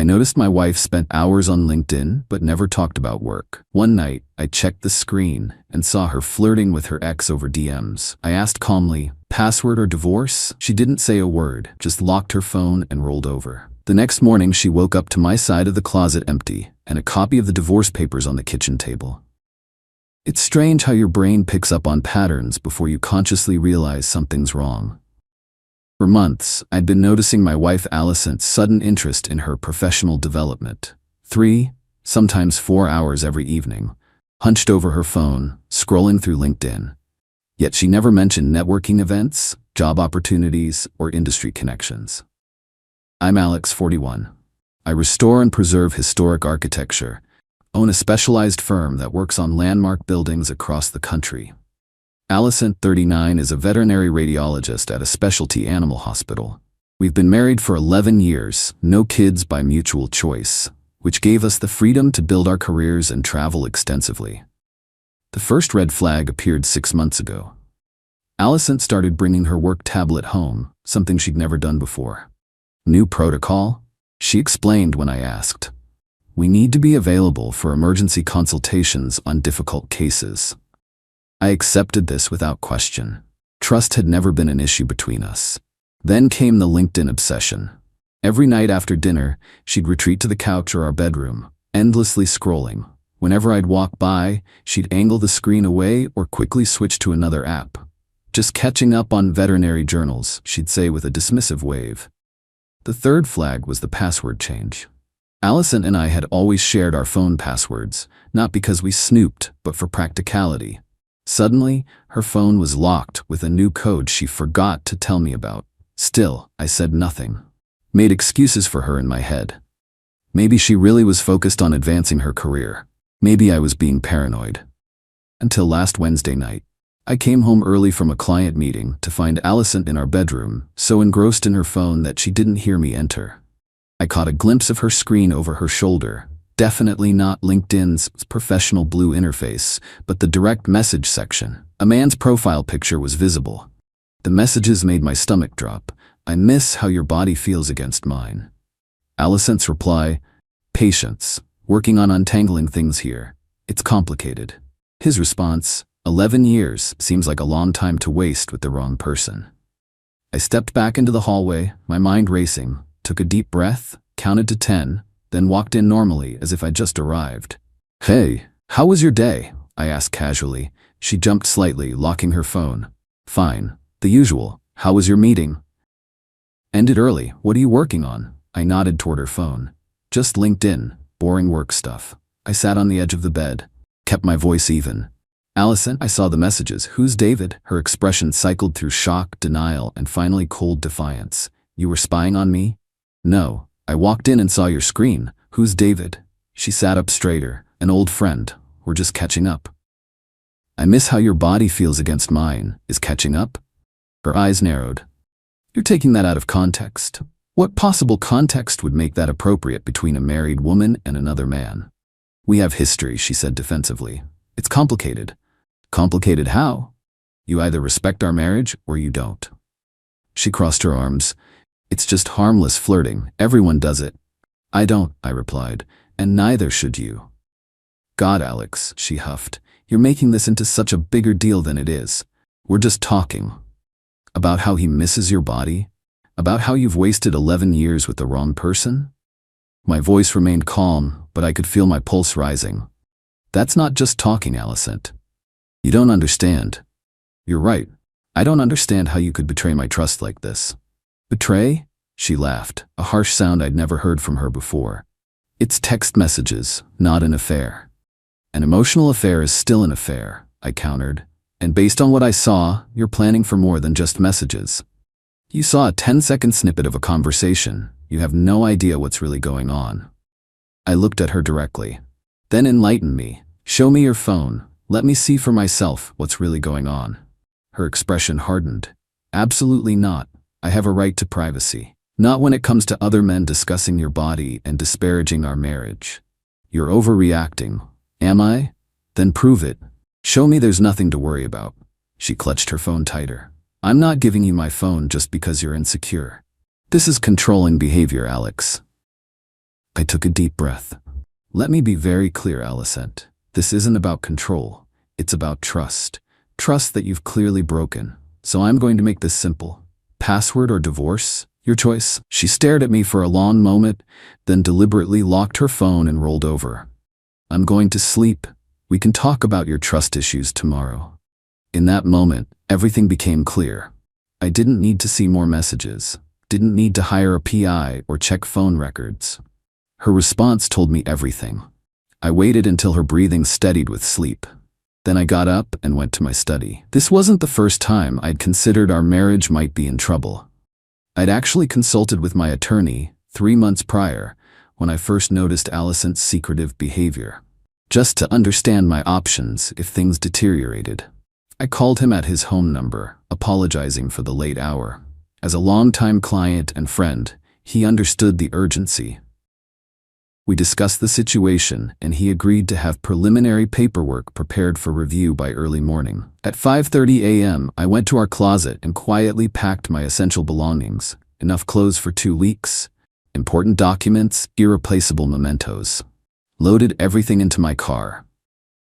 I noticed my wife spent hours on LinkedIn but never talked about work. One night, I checked the screen and saw her flirting with her ex over DMs. I asked calmly, "Password or divorce?" She didn't say a word, just locked her phone and rolled over. The next morning, she woke up to my side of the closet empty and a copy of the divorce papers on the kitchen table. It's strange how your brain picks up on patterns before you consciously realize something's wrong. For months, I'd been noticing my wife Allison's sudden interest in her professional development. 3, sometimes 4 hours every evening, hunched over her phone, scrolling through LinkedIn. Yet she never mentioned networking events, job opportunities, or industry connections. I'm Alex, 41. I restore and preserve historic architecture, own a specialized firm that works on landmark buildings across the country. Allison, 39, is a veterinary radiologist at a specialty animal hospital. We've been married for 11 years, no kids by mutual choice, which gave us the freedom to build our careers and travel extensively. The first red flag appeared 6 months ago. Allison started bringing her work tablet home, something she'd never done before. New protocol? She explained when I asked. We need to be available for emergency consultations on difficult cases. I accepted this without question. Trust had never been an issue between us. Then came the LinkedIn obsession. Every night after dinner, she'd retreat to the couch or our bedroom, endlessly scrolling. Whenever I'd walk by, she'd angle the screen away or quickly switch to another app. Just catching up on veterinary journals, she'd say with a dismissive wave. The third flag was the password change. Allison and I had always shared our phone passwords, not because we snooped, but for practicality. Suddenly, her phone was locked with a new code she forgot to tell me about. Still, I said nothing. Made excuses for her in my head. Maybe she really was focused on advancing her career. Maybe I was being paranoid. Until last Wednesday night. I came home early from a client meeting to find Allison in our bedroom, so engrossed in her phone that she didn't hear me enter. I caught a glimpse of her screen over her shoulder. Definitely not LinkedIn's professional blue interface, but the direct message section. A man's profile picture was visible. The messages made my stomach drop. I miss how your body feels against mine. Allison's reply, patience. Working on untangling things here. It's complicated. His response, 11 years seems like a long time to waste with the wrong person. I stepped back into the hallway, my mind racing, took a deep breath, counted to 10, then walked in normally as if I'd just arrived. Hey, how was your day? I asked casually. She jumped slightly, locking her phone. Fine. The usual. How was your meeting? Ended early. What are you working on? I nodded toward her phone. Just LinkedIn. Boring work stuff. I sat on the edge of the bed, kept my voice even. Allison, I saw the messages. Who's David? Her expression cycled through shock, denial, and finally cold defiance. You were spying on me? No. I walked in and saw your screen. Who's David? She sat up straighter. An old friend. We're just catching up. I miss how your body feels against mine. Is catching up? Her eyes narrowed. You're taking that out of context. What possible context would make that appropriate between a married woman and another man? We have history, she said defensively. It's complicated. Complicated how? You either respect our marriage or you don't. She crossed her arms. It's just harmless flirting. Everyone does it. I don't, I replied, and neither should you. God, Alex, she huffed. You're making this into such a bigger deal than it is. We're just talking. About how he misses your body? About how you've wasted 11 years with the wrong person? My voice remained calm, but I could feel my pulse rising. That's not just talking, Allison. You don't understand. You're right. I don't understand how you could betray my trust like this. Betray? She laughed, a harsh sound I'd never heard from her before. It's text messages, not an affair. An emotional affair is still an affair, I countered. And based on what I saw, you're planning for more than just messages. You saw a 10-second snippet of a conversation. You have no idea what's really going on. I looked at her directly. Then enlighten me. Show me your phone. Let me see for myself what's really going on. Her expression hardened. Absolutely not. I have a right to privacy. Not when it comes to other men discussing your body and disparaging our marriage. You're overreacting. Am I? Then prove it. Show me there's nothing to worry about. She clutched her phone tighter. I'm not giving you my phone just because you're insecure. This is controlling behavior, Alex. I I took a deep breath. Let me be very clear, Alicent. This isn't about control. It's about trust. Trust that you've clearly broken. So I'm going to make this simple. Password or divorce? Your choice. She stared at me for a long moment, then deliberately locked her phone and rolled over. I'm going to sleep. We can talk about your trust issues tomorrow. In that moment, everything became clear. I didn't need to see more messages, didn't need to hire a PI or check phone records. Her response told me everything. I waited until her breathing steadied with sleep. Then I got up and went to my study. This wasn't the first time I'd considered our marriage might be in trouble. I'd actually consulted with my attorney 3 months prior when I first noticed Alicent's secretive behavior, just to understand my options if things deteriorated. I called him at his home number, apologizing for the late hour. As a longtime client and friend, he understood the urgency. We discussed the situation, and he agreed to have preliminary paperwork prepared for review by early morning. At 5:30 a.m., I went to our closet and quietly packed my essential belongings, enough clothes for 2 weeks, important documents, irreplaceable mementos. Loaded everything into my car.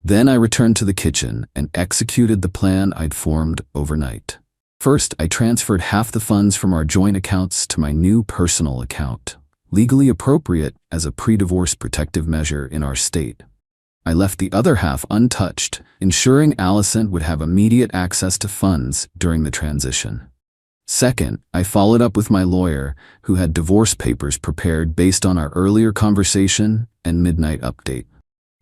Then I returned to the kitchen and executed the plan I'd formed overnight. First, I transferred half the funds from our joint accounts to my new personal account, legally appropriate as a pre-divorce protective measure in our state. I left the other half untouched, ensuring Alicent would have immediate access to funds during the transition. Second, I followed up with my lawyer, who had divorce papers prepared based on our earlier conversation and midnight update.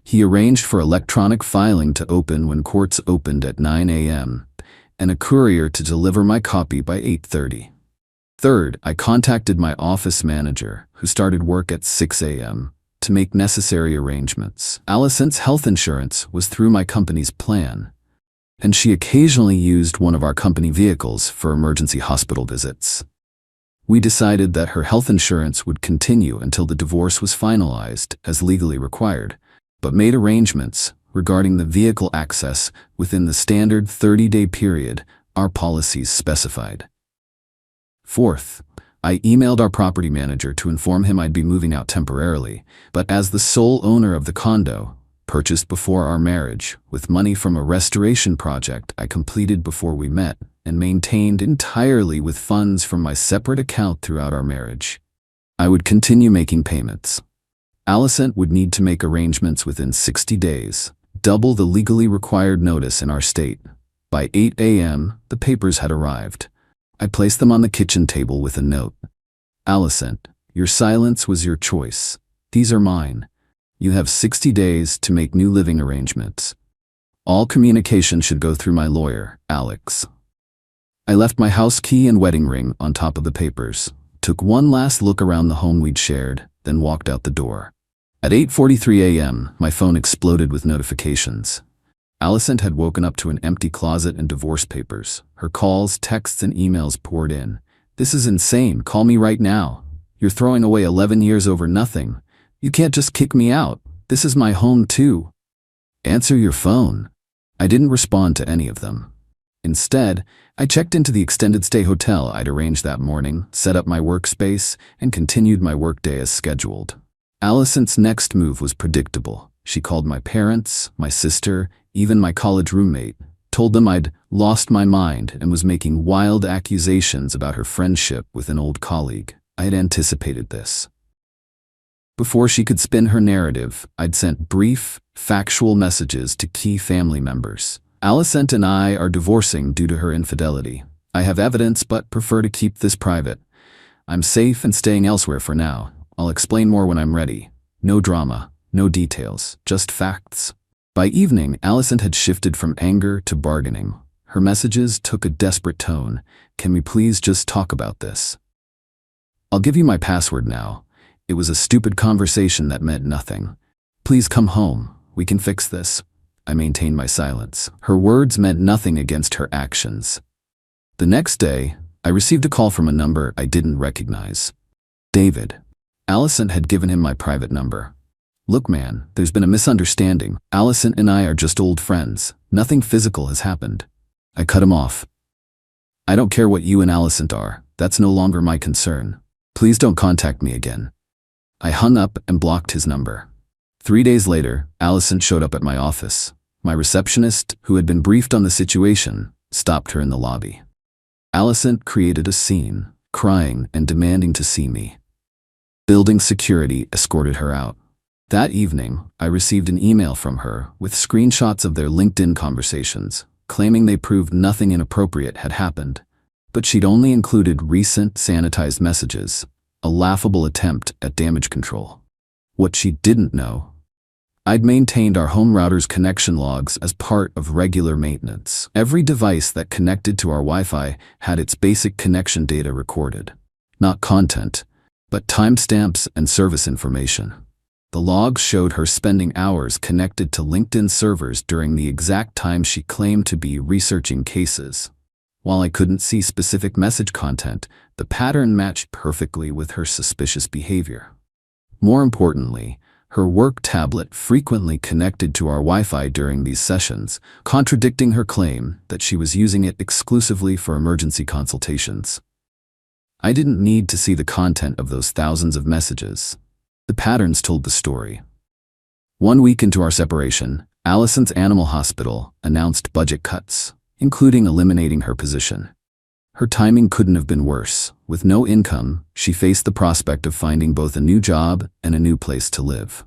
He arranged for electronic filing to open when courts opened at 9 a.m., and a courier to deliver my copy by 8:30. Third, I contacted my office manager, who started work at 6 a.m., to make necessary arrangements. Alicent's health insurance was through my company's plan, and she occasionally used one of our company vehicles for emergency hospital visits. We decided that her health insurance would continue until the divorce was finalized as legally required, but made arrangements regarding the vehicle access within the standard 30-day period our policies specified. Fourth, I emailed our property manager to inform him I'd be moving out temporarily, but as the sole owner of the condo, purchased before our marriage, with money from a restoration project I completed before we met, and maintained entirely with funds from my separate account throughout our marriage, I would continue making payments. Alicent would need to make arrangements within 60 days, double the legally required notice in our state. By 8 a.m., the papers had arrived. I placed them on the kitchen table with a note. Alicent, your silence was your choice. These are mine. You have 60 days to make new living arrangements. All communication should go through my lawyer, Alex. I left my house key and wedding ring on top of the papers, took one last look around the home we'd shared, then walked out the door. At 8:43 a.m., my phone exploded with notifications. Alicent had woken up to an empty closet and divorce papers. Her calls, texts, and emails poured in. This is insane. Call me right now. You're throwing away 11 years over nothing. You can't just kick me out. This is my home too. Answer your phone. I didn't respond to any of them. Instead, I checked into the extended stay hotel I'd arranged that morning, set up my workspace, and continued my workday as scheduled. Alicent's next move was predictable. She called my parents, my sister, even my college roommate, told them I'd lost my mind and was making wild accusations about her friendship with an old colleague. I had anticipated this. Before she could spin her narrative, I'd sent brief, factual messages to key family members. Alicent and I are divorcing due to her infidelity. I have evidence but prefer to keep this private. I'm safe and staying elsewhere for now. I'll explain more when I'm ready. No drama, no details, just facts. By evening, Alicent had shifted from anger to bargaining. Her messages took a desperate tone. Can we please just talk about this? I'll give you my password now. It was a stupid conversation that meant nothing. Please come home. We can fix this. I maintained my silence. Her words meant nothing against her actions. The next day, I received a call from a number I didn't recognize. David. Alicent had given him my private number. Look man, there's been a misunderstanding. Alicent and I are just old friends. Nothing physical has happened. I cut him off. I don't care what you and Alicent are. That's no longer my concern. Please don't contact me again. I hung up and blocked his number. 3 days later, Allison showed up at my office. My receptionist, who had been briefed on the situation, stopped her in the lobby. Allison created a scene, crying and demanding to see me. Building security escorted her out. That evening, I received an email from her with screenshots of their LinkedIn conversations, claiming they proved nothing inappropriate had happened, but she'd only included recent sanitized messages, a laughable attempt at damage control. What she didn't know: I'd maintained our home router's connection logs as part of regular maintenance. Every device that connected to our Wi-Fi had its basic connection data recorded. Not content, but timestamps and service information. The logs showed her spending hours connected to LinkedIn servers during the exact time she claimed to be researching cases. While I couldn't see specific message content, the pattern matched perfectly with her suspicious behavior. More importantly, her work tablet frequently connected to our Wi-Fi during these sessions, contradicting her claim that she was using it exclusively for emergency consultations. I didn't need to see the content of those thousands of messages. The patterns told the story. 1 week into our separation, Allison's animal hospital announced budget cuts, including eliminating her position. Her timing couldn't have been worse. With no income, she faced the prospect of finding both a new job and a new place to live.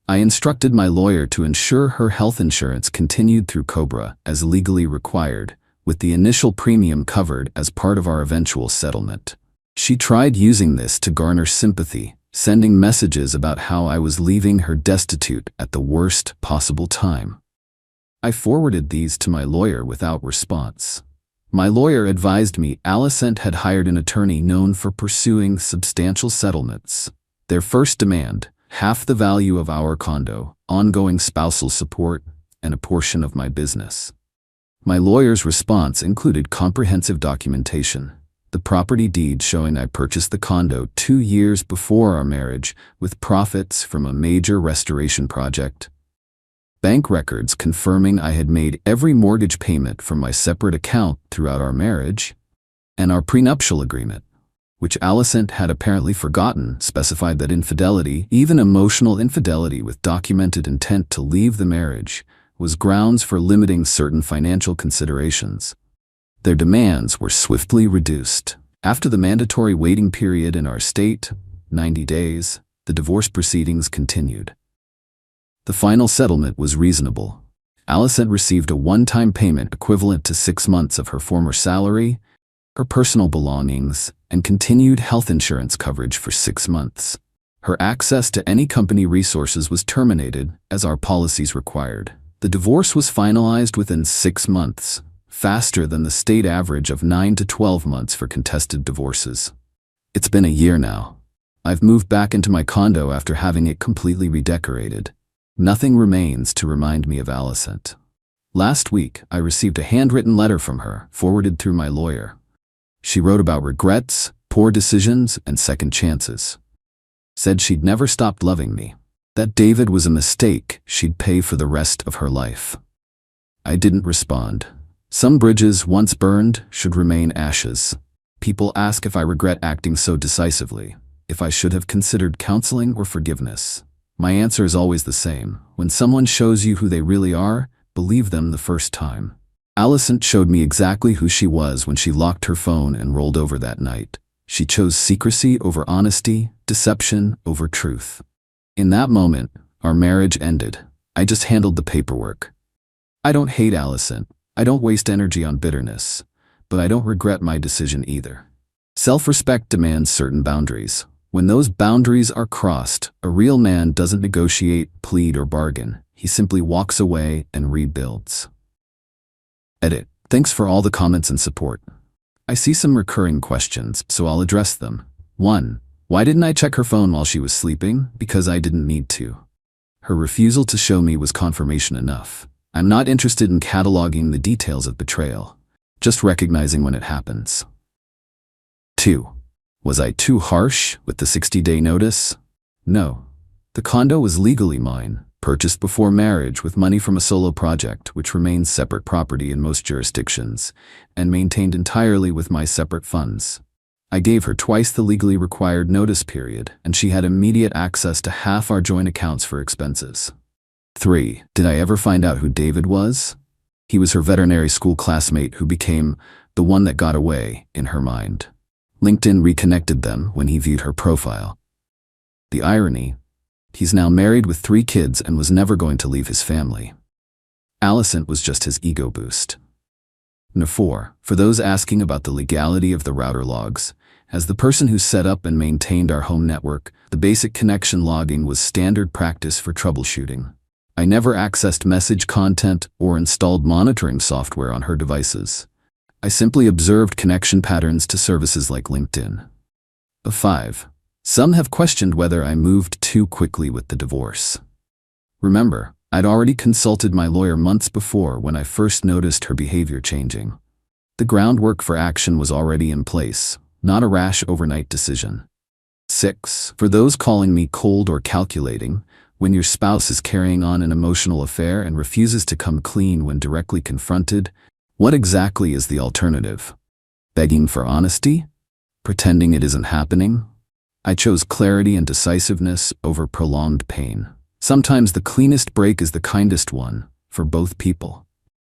I instructed my lawyer to ensure her health insurance continued through COBRA as legally required, with the initial premium covered as part of our eventual settlement. She tried using this to garner sympathy, sending messages about how I was leaving her destitute at the worst possible time. I forwarded these to my lawyer without response. My lawyer advised me Allison had hired an attorney known for pursuing substantial settlements. Their first demand: half the value of our condo, ongoing spousal support, and a portion of my business. My lawyer's response included comprehensive documentation. The property deed showing I purchased the condo 2 years before our marriage with profits from a major restoration project. Bank records confirming I had made every mortgage payment from my separate account throughout our marriage. And our prenuptial agreement, which Allison had apparently forgotten, specified that infidelity, even emotional infidelity with documented intent to leave the marriage, was grounds for limiting certain financial considerations. Their demands were swiftly reduced. After the mandatory waiting period in our state, 90 days, the divorce proceedings continued. The final settlement was reasonable. Allison received a one-time payment equivalent to 6 months of her former salary, her personal belongings, and continued health insurance coverage for 6 months. Her access to any company resources was terminated, as our policies required. The divorce was finalized within 6 months, faster than the state average of 9 to 12 months for contested divorces. It's been a year now. I've moved back into my condo after having it completely redecorated. Nothing remains to remind me of Allison. Last week, I received a handwritten letter from her, forwarded through my lawyer. She wrote about regrets, poor decisions, and second chances. Said she'd never stopped loving me. That David was a mistake she'd pay for the rest of her life. I didn't respond. Some bridges once burned should remain ashes. People ask if I regret acting so decisively, if I should have considered counseling or forgiveness. My answer is always the same. When someone shows you who they really are, believe them the first time. Allison showed me exactly who she was when she locked her phone and rolled over that night. She chose secrecy over honesty, deception over truth. In that moment, our marriage ended. I just handled the paperwork. I don't hate Allison. I don't waste energy on bitterness. But I don't regret my decision either. Self-respect demands certain boundaries. When those boundaries are crossed, a real man doesn't negotiate, plead, or bargain. He simply walks away and rebuilds. Edit. Thanks for all the comments and support. I see some recurring questions, so I'll address them. 1. Why didn't I check her phone while she was sleeping? Because I didn't need to. Her refusal to show me was confirmation enough. I'm not interested in cataloging the details of betrayal, just recognizing when it happens. 2. Was I too harsh with the 60-day notice? No. The condo was legally mine, purchased before marriage with money from a solo project which remains separate property in most jurisdictions, and maintained entirely with my separate funds. I gave her twice the legally required notice period, and she had immediate access to half our joint accounts for expenses. 3. Did I ever find out who David was? He was her veterinary school classmate who became the one that got away, in her mind. LinkedIn reconnected them when he viewed her profile. The irony: he's now married with 3 kids and was never going to leave his family. Allison was just his ego boost. 4. For those asking about the legality of the router logs, as the person who set up and maintained our home network, the basic connection logging was standard practice for troubleshooting. I never accessed message content or installed monitoring software on her devices. I simply observed connection patterns to services like LinkedIn. 5. Some have questioned whether I moved too quickly with the divorce. Remember, I'd already consulted my lawyer months before when I first noticed her behavior changing. The groundwork for action was already in place, not a rash overnight decision. 6. For those calling me cold or calculating, when your spouse is carrying on an emotional affair and refuses to come clean when directly confronted, what exactly is the alternative? Begging for honesty? Pretending it isn't happening? I chose clarity and decisiveness over prolonged pain. Sometimes the cleanest break is the kindest one, for both people.